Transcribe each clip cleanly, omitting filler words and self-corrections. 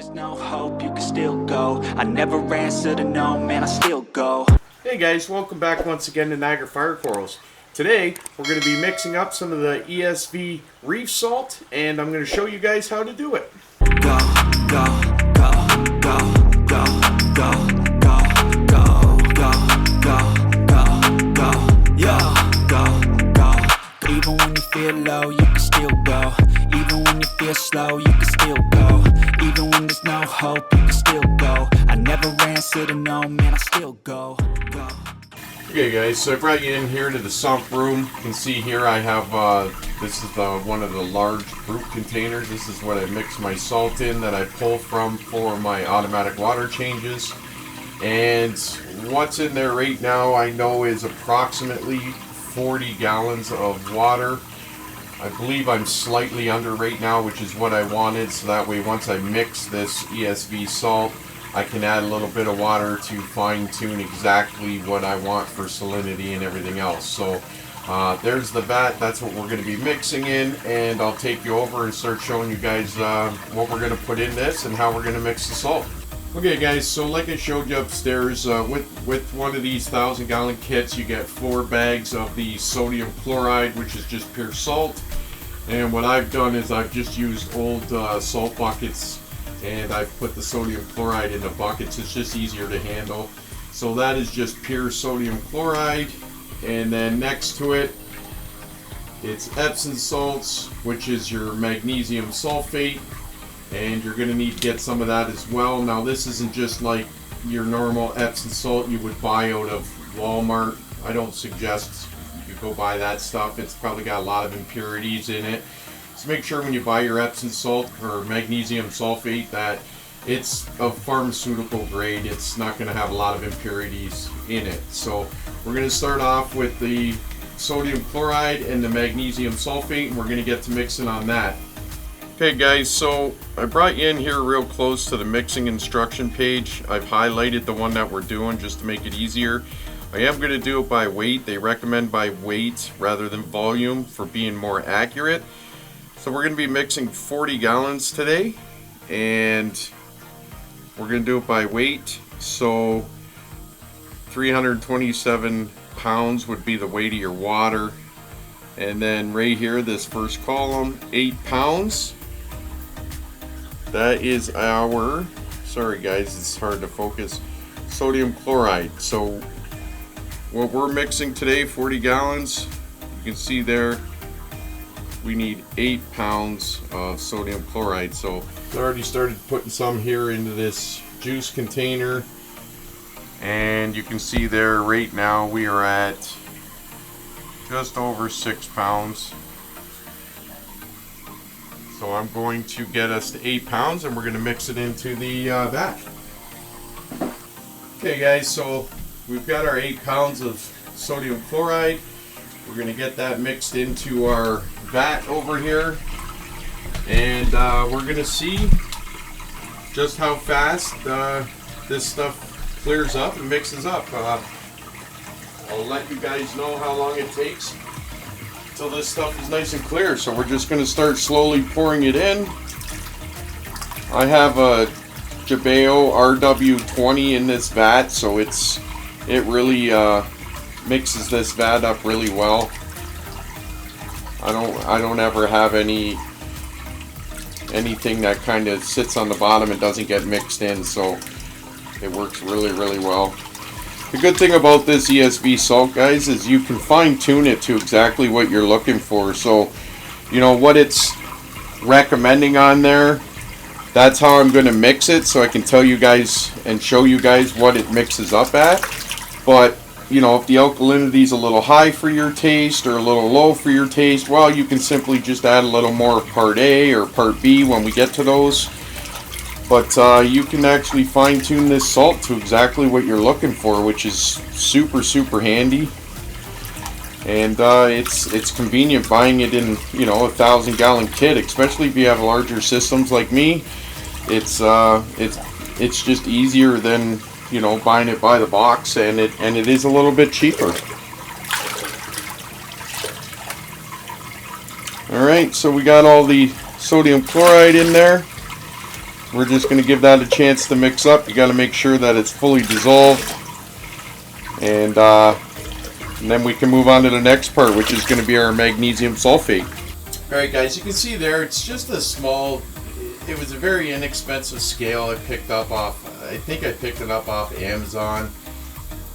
there's no hope, you can still go. I never answer to no, man, I still go. Hey guys, welcome back once again to Niagara Fire Corals. Today, we're going to be mixing up some of the ESV reef salt, and I'm going to show you guys how to do it. Go, go, go, go, go, go, go, go, go, go, go, go, yo, go, go. Even when you feel low, you can still go. Even when you feel slow, you can still go. Even when there's no hope, you can still go. I never answer to no, man, I still go. Okay guys, so I brought you in here to the sump room. You can see here I have, this is one of the large fruit containers. This is what I mix my salt in that I pull from for my automatic water changes. And what's in there right now I know is approximately 40 gallons of water. I believe I'm slightly under right now, which is what I wanted, so that way once I mix this ESV salt, I can add a little bit of water to fine tune exactly what I want for salinity and everything else. So there's the vat, that's what we're going to be mixing in, and I'll take you over and start showing you guys what we're going to put in this and how we're going to mix the salt. Okay guys, so like I showed you upstairs, with one of these 1,000-gallon kits you get 4 bags of the sodium chloride, which is just pure salt. And what I've done is I've just used old salt buckets, and I've put the sodium chloride in the buckets. It's just easier to handle. So that is just pure sodium chloride. And then next to it, it's Epsom salts, which is your magnesium sulfate. And you're going to need to get some of that as well. Now this isn't just like your normal Epsom salt you would buy out of Walmart. I don't suggest you go buy that stuff. It's probably got a lot of impurities in it. So make sure when you buy your Epsom salt or magnesium sulfate that it's of pharmaceutical grade. It's not going to have a lot of impurities in it. So we're going to start off with the sodium chloride and the magnesium sulfate, and we're going to get to mixing on that. Okay guys, so I brought you in here real close to the mixing instruction page. I've highlighted the one that we're doing just to make it easier. I am going to do it by weight. They recommend by weight rather than volume for being more accurate. So we're going to be mixing 40 gallons today, and we're going to do it by weight. So 327 pounds would be the weight of your water. And then right here, this first column, 8 pounds. That is our, sorry guys, it's hard to focus, sodium chloride. So what we're mixing today, 40 gallons, you can see there, we need 8 pounds of sodium chloride. So I already started putting some here into this juice container. And you can see there right now we are at just over 6 pounds. So I'm going to get us to 8 pounds, and we're going to mix it into the vat. Okay guys, so we've got our 8 pounds of sodium chloride. We're going to get that mixed into our vat over here, and we're going to see just how fast this stuff clears up and mixes up. I'll let you guys know how long it takes until this stuff is nice and clear. So we're just going to start slowly pouring it in. I have a Jabeo RW20 in this vat, so it really mixes this vat up really well. I don't ever have anything that kind of sits on the bottom and doesn't get mixed in, so it works really well. The good thing about this ESV salt, guys, is you can fine tune it to exactly what you're looking for. So, you know, what it's recommending on there, that's how I'm going to mix it, so I can tell you guys and show you guys what it mixes up at. But, you know, if the alkalinity is a little high for your taste or a little low for your taste, well, you can simply just add a little more Part A or Part B when we get to those. But you can actually fine tune this salt to exactly what you're looking for, which is super handy. And it's convenient buying it in, you know, a 1,000-gallon kit, especially if you have larger systems like me. It's just easier than, you know, buying it by the box, and it is a little bit cheaper. All right, so we got all the sodium chloride in there. we're just going to give that a chance to mix up. You got to make sure that it's fully dissolved, and then we can move on to the next part, which is going to be our magnesium sulfate. Alright guys, you can see there it's just a small, it was a very inexpensive scale I picked up off, I think I picked it up off Amazon.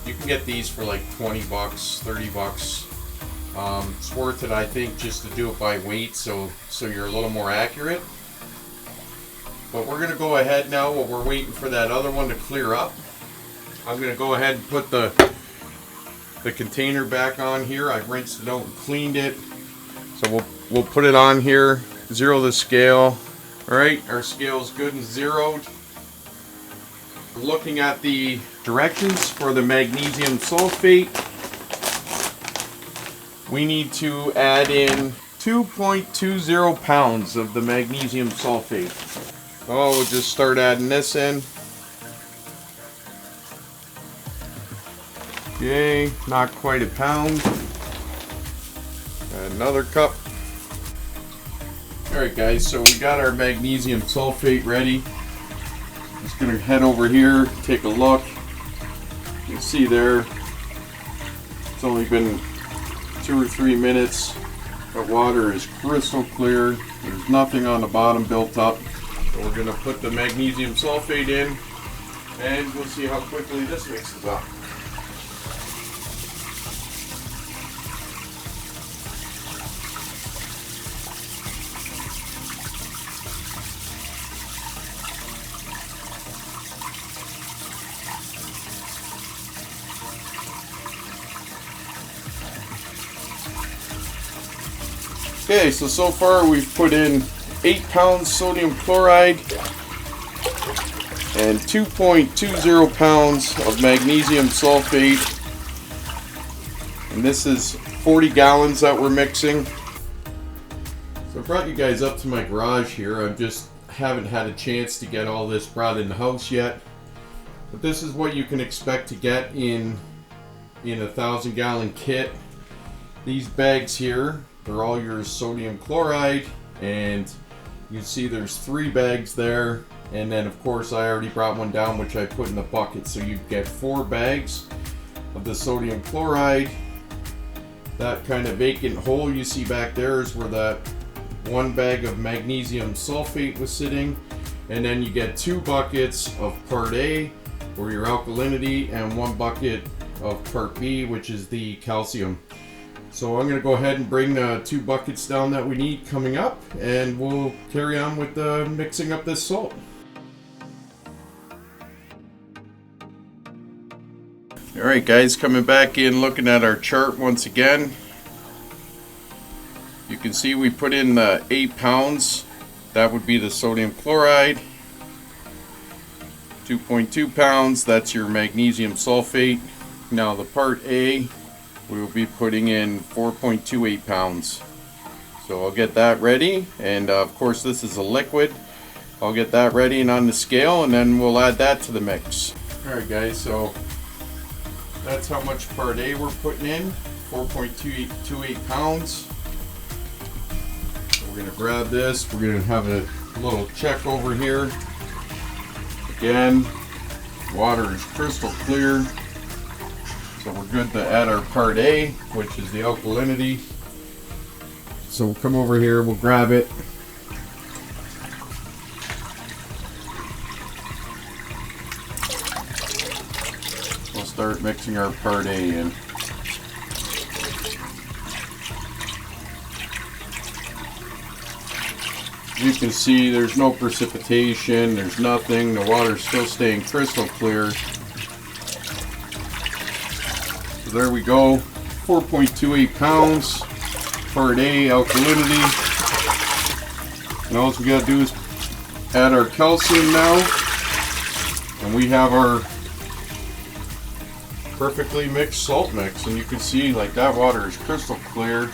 You can get these for like 20 bucks, 30 bucks. It's worth it, I think, just to do it by weight, so you're a little more accurate. But we're going to go ahead now while we're waiting for that other one to clear up. I'm going to go ahead and put the container back on here. I've rinsed it out and cleaned it. So we'll put it on here, zero the scale. Alright, our scale is good and zeroed. Looking at the directions for the magnesium sulfate, we need to add in 2.20 pounds of the magnesium sulfate. So we'll just start adding this in. Okay, not quite a pound. Add another cup. Alright guys, so we got our magnesium sulfate ready. Just gonna head over here, take a look. You can see there, it's only been 2 or 3 minutes. The water is crystal clear. There's nothing on the bottom built up. So we're gonna put the magnesium sulfate in, and we'll see how quickly this mixes up. Okay, so far we've put in 8 pounds sodium chloride and 2.20 pounds of magnesium sulfate. And this is 40 gallons that we're mixing. So I brought you guys up to my garage here. I just haven't had a chance to get all this brought in the house yet. But this is what you can expect to get in a 1,000-gallon kit. These bags here, they're all your sodium chloride, and you see there's 3 bags there, and then of course I already brought one down which I put in the bucket, so you get 4 bags of the sodium chloride. That kind of vacant hole you see back there is where that 1 bag of magnesium sulfate was sitting, and then you get 2 buckets of part A or your alkalinity and 1 bucket of part B, which is the calcium. So I'm going to go ahead and bring the 2 buckets down that we need coming up, and we'll carry on with mixing up this salt. Alright guys, coming back in, looking at our chart once again. You can see we put in the 8 pounds. That would be the sodium chloride. 2.2 pounds, that's your magnesium sulfate. Now the part A, we will be putting in 4.28 pounds. So I'll get that ready, and of course this is a liquid. I'll get that ready and on the scale, and then we'll add that to the mix. Alright guys, so that's how much part A we're putting in, 4.28 pounds. So we're going to grab this, we're going to have a little check over here. Again, water is crystal clear. So we're good to add our part A, which is the alkalinity. So we'll come over here, we'll grab it. We'll start mixing our part A in. You can see there's no precipitation, there's nothing, the water's still staying crystal clear. So there we go, 4.28 pounds, part A, alkalinity. And all we gotta do is add our calcium now, and we have our perfectly mixed salt mix. And you can see like that water is crystal clear.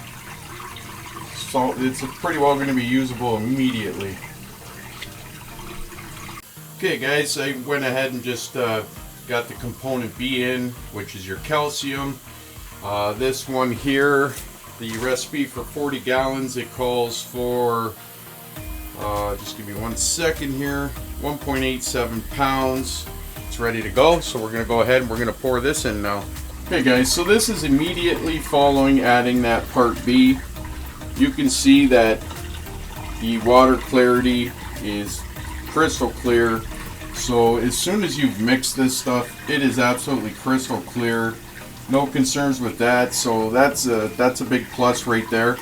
So it's pretty well going to be usable immediately. Okay guys, I went ahead and just got the component B in, which is your calcium. This one here, the recipe for 40 gallons, it calls for, just give me 1 second here. 1.87 pounds. It's ready to go, so we're going to go ahead and we're going to pour this in now. Okay guys, so this is immediately following adding that part B. You can see that the water clarity is crystal clear. So as soon as you've mixed this stuff, it is absolutely crystal clear. No concerns with that, so that's a big plus right there.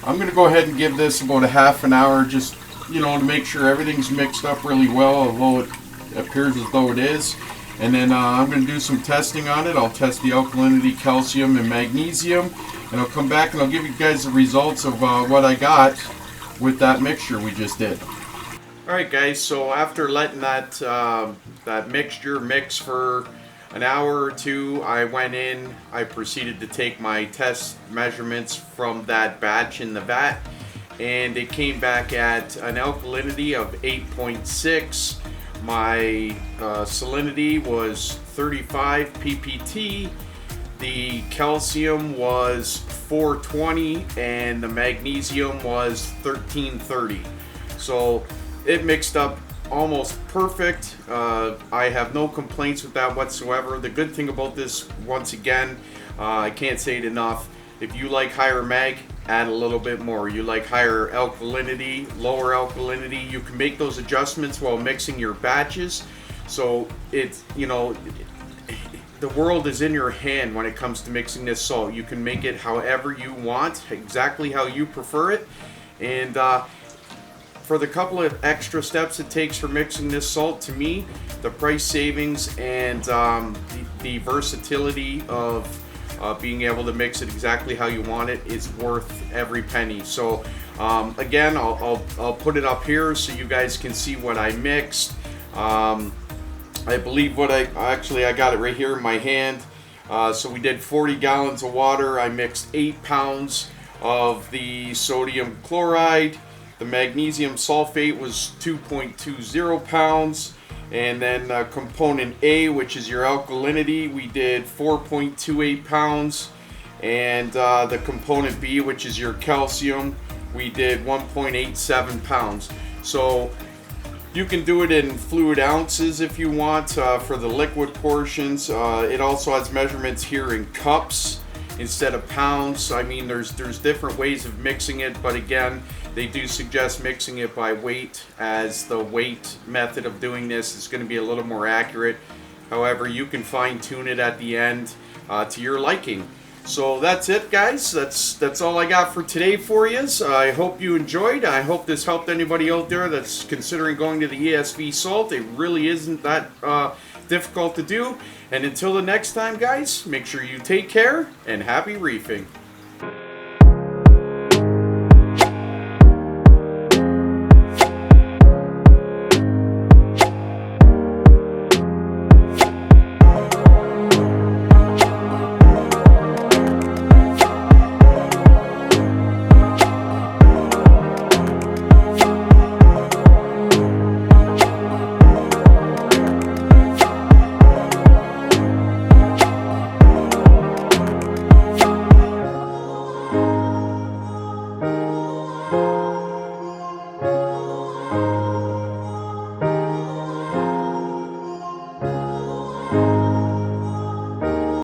I'm going to go ahead and give this about a half an hour, just, you know, to make sure everything's mixed up really well, although it appears as though it is. And then I'm going to do some testing on it. I'll test the alkalinity, calcium, and magnesium, and I'll come back and I'll give you guys the results of what I got with that mixture we just did. Alright guys, so after letting that mixture mix for an hour or two, I went in, I proceeded to take my test measurements from that batch in the vat, and it came back at an alkalinity of 8.6. My salinity was 35 ppt, the calcium was 420, and the magnesium was 1330. So it mixed up almost perfect. I have no complaints with that whatsoever. The good thing about this, once again, I can't say it enough, if you like higher mag, add a little bit more. You like higher alkalinity, lower alkalinity, you can make those adjustments while mixing your batches. So it's, you know, the world is in your hand when it comes to mixing this salt. You can make it however you want, exactly how you prefer it. And for the couple of extra steps it takes for mixing this salt, to me, the price savings and the versatility of being able to mix it exactly how you want it is worth every penny. So again, I'll put it up here so you guys can see what I mixed. I believe what I got it right here in my hand. So we did 40 gallons of water. I mixed 8 pounds of the sodium chloride. The magnesium sulfate was 2.20 pounds. And then component A, which is your alkalinity, we did 4.28 pounds. And the component B, which is your calcium, we did 1.87 pounds. So you can do it in fluid ounces if you want for the liquid portions. It also has measurements here in cups instead of pounds. I mean, there's different ways of mixing it, but again, they do suggest mixing it by weight, as the weight method of doing this is going to be a little more accurate. However, you can fine tune it at the end to your liking. So that's it, guys. That's all I got for today for you. I hope you enjoyed. I hope this helped anybody out there that's considering going to the ESV salt. It really isn't that difficult to do. And until the next time, guys, make sure you take care and happy reefing.